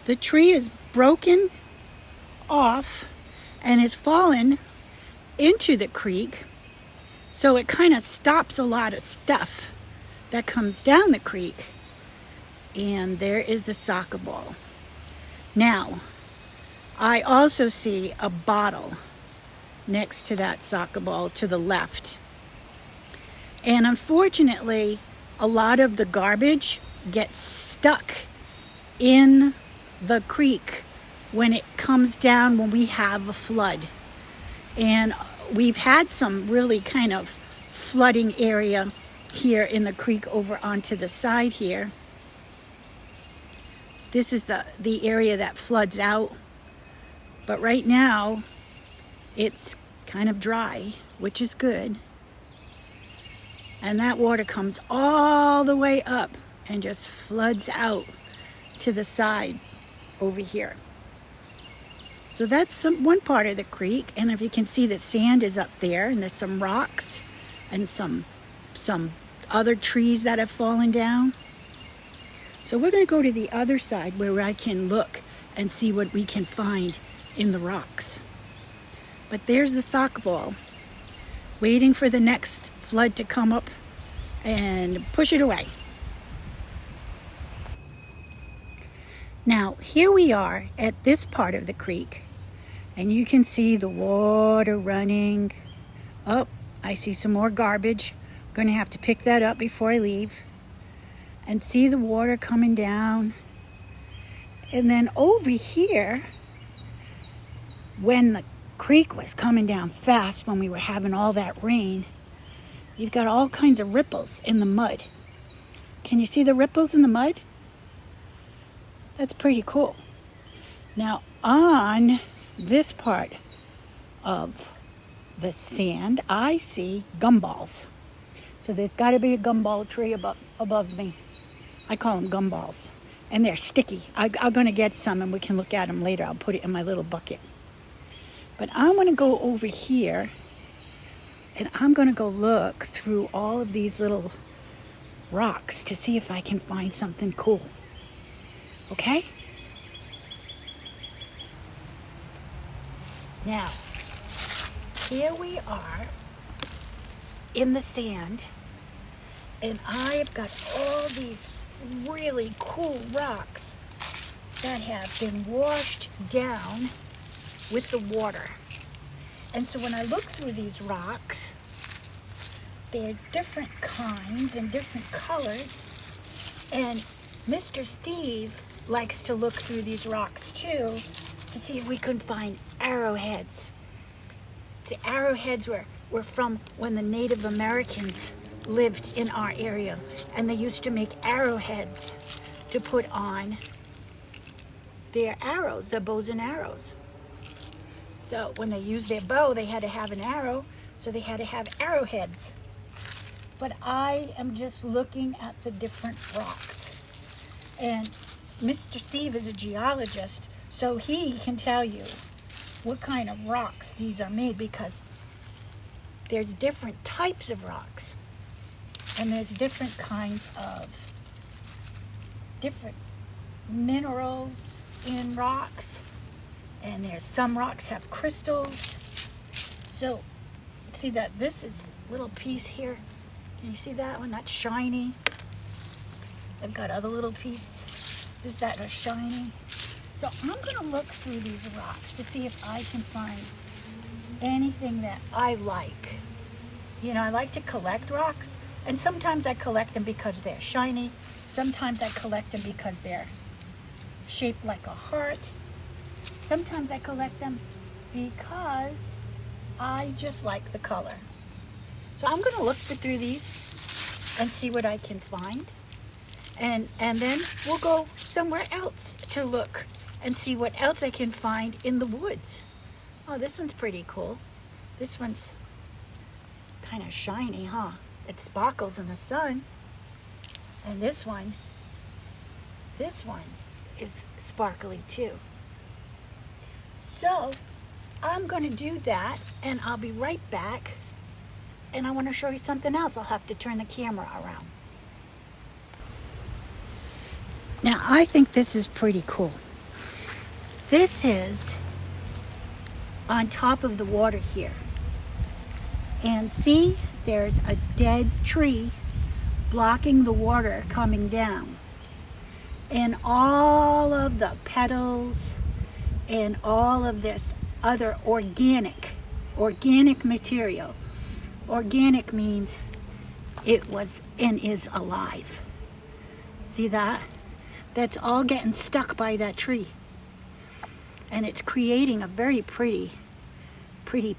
The tree is broken off and is fallen into the creek, so it kind of stops a lot of stuff that comes down the creek. And there is the soccer ball. Now, I also see a bottle next to that soccer ball to the left. And unfortunately, a lot of the garbage gets stuck in the creek when it comes down, when we have a flood. And we've had some really kind of flooding area here in the creek over onto the side here. This is the area that floods out. But right now, it's kind of dry, which is good. And that water comes all the way up and just floods out to the side over here. So that's one part of the creek. And if you can see, the sand is up there, and there's some rocks and some other trees that have fallen down. So we're going to go to the other side where I can look and see what we can find in the rocks. But there's the soccer ball, waiting for the next flood to come up and push it away. Now, here we are at this part of the creek, and you can see the water running. Oh, I see some more garbage. I'm going to have to pick that up before I leave. And see the water coming down. And then over here, when the creek was coming down fast, when we were having all that rain, you've got all kinds of ripples in the mud. Can you see the ripples in the mud? That's pretty cool. Now, on this part of the sand, I see gumballs. So there's got to be a gumball tree above me. I call them gumballs. And they're sticky. I'm going to get some and we can look at them later. I'll put it in my little bucket. But I'm going to go over here and I'm going to go look through all of these little rocks to see if I can find something cool. Okay? Now, here we are in the sand, and I have got all these really cool rocks that have been washed down with the water. And so when I look through these rocks, there's different kinds and different colors. And Mr. Steve likes to look through these rocks too to see if we can find arrowheads. The arrowheads were from when the Native Americans lived in our area, and they used to make arrowheads to put on their arrows, their bows and arrows. So when they used their bow, they had to have an arrow, so they had to have arrowheads. But I am just looking at the different rocks. And Mr. Steve is a geologist, so he can tell you what kind of rocks these are made, because there's different types of rocks. And there's different kinds of different minerals in rocks. And there's some rocks have crystals. So see that this is a little piece here. Can you see that one? That's shiny. I've got other little pieces. Is that are shiny? So I'm going to look through these rocks to see if I can find anything that I like. You know, I like to collect rocks. And sometimes I collect them because they're shiny. Sometimes I collect them because they're shaped like a heart. Sometimes I collect them because I just like the color. So I'm going to look through these and see what I can find. And then we'll go somewhere else to look and see what else I can find in the woods. Oh, this one's pretty cool. This one's kind of shiny, huh? It sparkles in the sun. And this one is sparkly too. So I'm going to do that, and I'll be right back. And I want to show you something else. I'll have to turn the camera around. Now, I think this is pretty cool. This is on top of the water here. And see, there's a dead tree blocking the water coming down. And all of the petals and all of this other organic material. Organic means it was and is alive. See that? That's all getting stuck by that tree. And it's creating a very pretty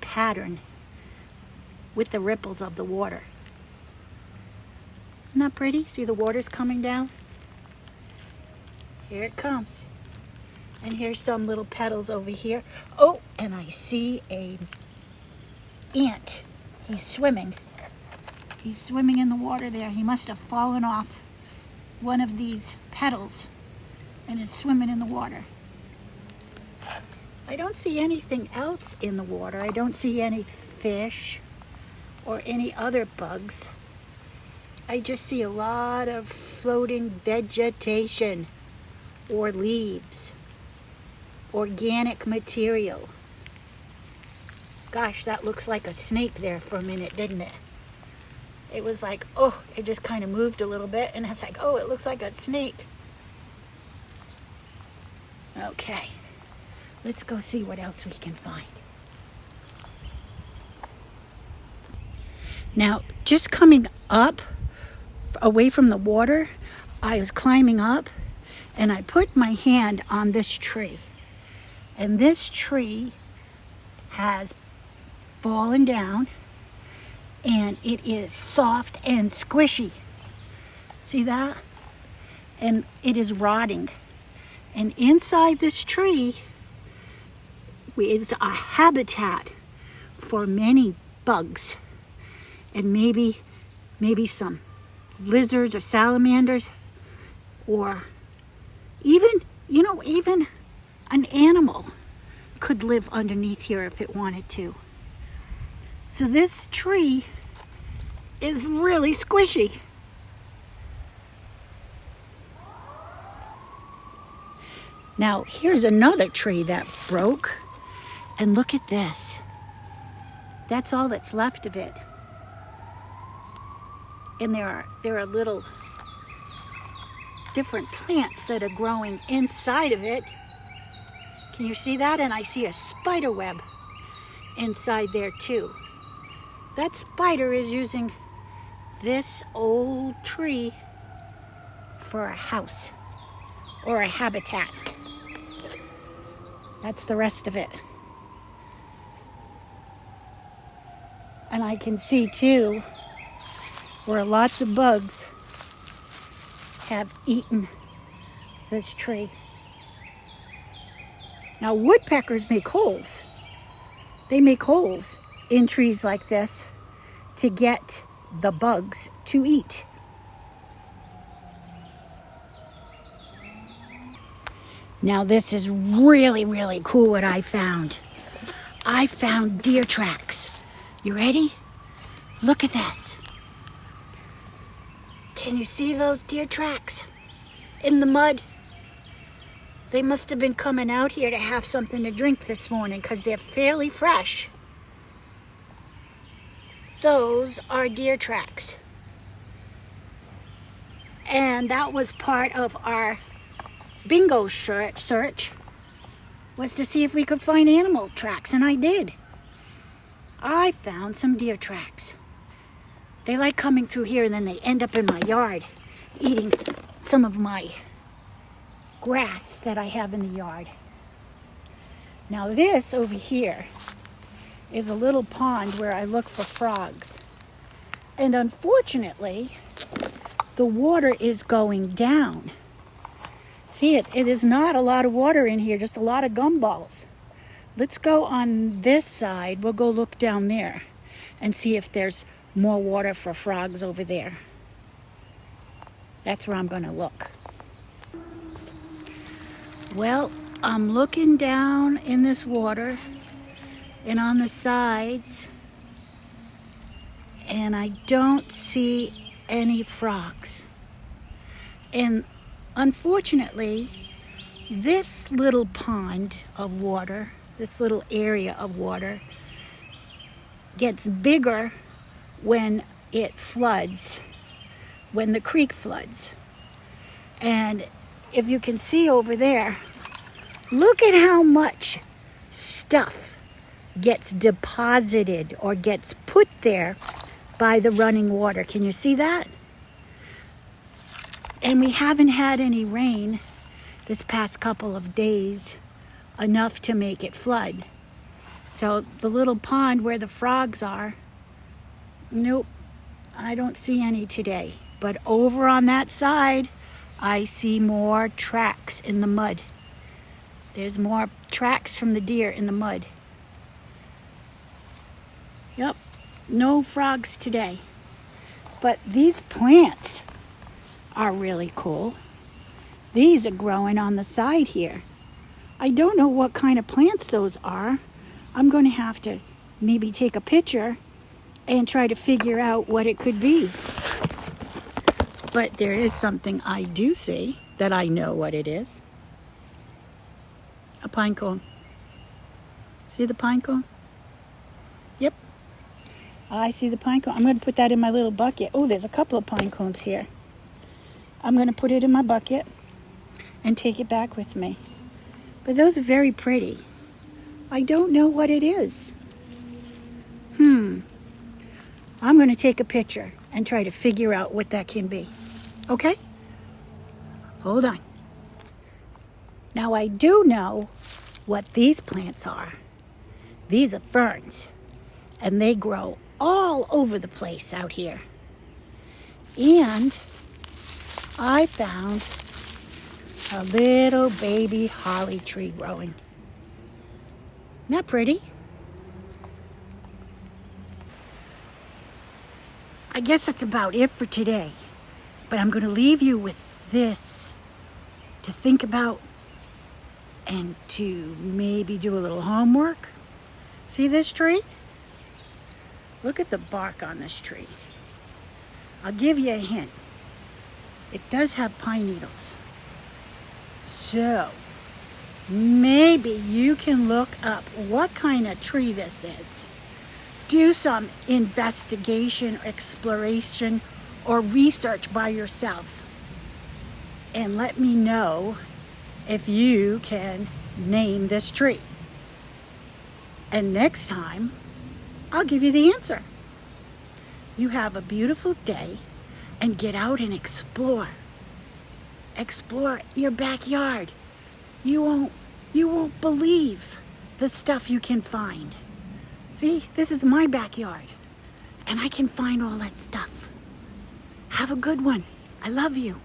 pattern with the ripples of the water. Isn't that pretty? See the water's coming down? Here it comes. And here's some little petals over here. Oh, and I see an ant. He's swimming. He's swimming in the water there. He must have fallen off one of these petals and is swimming in the water. I don't see anything else in the water. I don't see any fish or any other bugs. I just see a lot of floating vegetation or leaves, organic material. Gosh, that looks like a snake there for a minute, didn't it? It was like, oh, it just kind of moved a little bit, and it's like, oh, it looks like a snake. Okay, let's go see what else we can find. Now, just coming up away from the water, I was climbing up, and I put my hand on this tree. And this tree has fallen down, and it is soft and squishy. See that? And it is rotting. And inside this tree is a habitat for many bugs, and maybe some lizards or salamanders, or even an animal could live underneath here if it wanted to. So this tree is really squishy. Now here's another tree that broke, and look at this. That's all that's left of it. And there are little different plants that are growing inside of it. Can you see that? And I see a spider web inside there too. That spider is using this old tree for a house or a habitat. That's the rest of it. And I can see too where lots of bugs have eaten this tree. Now woodpeckers make holes. They make holes in trees like this to get the bugs to eat. Now this is really, really cool what I found. I found deer tracks. You ready? Look at this. Can you see those deer tracks in the mud? They must have been coming out here to have something to drink this morning because they're fairly fresh. Those are deer tracks. And that was part of our bingo search, was to see if we could find animal tracks, and I did. I found some deer tracks. They like coming through here and then they end up in my yard eating some of my grass that I have in the yard. Now this over here is a little pond where I look for frogs. And unfortunately, the water is going down. See it? It is not a lot of water in here, just a lot of gumballs. Let's go on this side. We'll go look down there and see if there's more water for frogs over there. That's where I'm going to look. Well, I'm looking down in this water and on the sides, and I don't see any frogs. And unfortunately, this little pond of water, this little area of water, gets bigger when it floods, when the creek floods. And if you can see over there, look at how much stuff gets deposited or gets put there by the running water. Can you see that? And we haven't had any rain this past couple of days, enough to make it flood. So the little pond where the frogs are, nope, I don't see any today. But over on that side, I see more tracks in the mud. There's more tracks from the deer in the mud. Yep, no frogs today. But these plants are really cool. These are growing on the side here. I don't know what kind of plants those are. I'm going to have to maybe take a picture and try to figure out what it could be. But there is something I do see that I know what it is. A pine cone. See the pine cone? Yep. I see the pine cone. I'm going to put that in my little bucket. Oh, there's a couple of pine cones here. I'm going to put it in my bucket and take it back with me. But those are very pretty. I don't know what it is. I'm going to take a picture and try to figure out what that can be. Okay? Hold on. Now I do know what these plants are. These are ferns, and they grow all over the place out here. And I found a little baby holly tree growing. Isn't that pretty? I guess that's about it for today. But I'm going to leave you with this to think about and to maybe do a little homework. See this tree? Look at the bark on this tree. I'll give you a hint. It does have pine needles. So, maybe you can look up what kind of tree this is. Do some investigation, exploration, or research by yourself. And let me know if you can name this tree. And next time, I'll give you the answer. You have a beautiful day and get out and explore. Explore your backyard. You won't believe the stuff you can find. See, this is my backyard, and I can find all that stuff. Have a good one. I love you.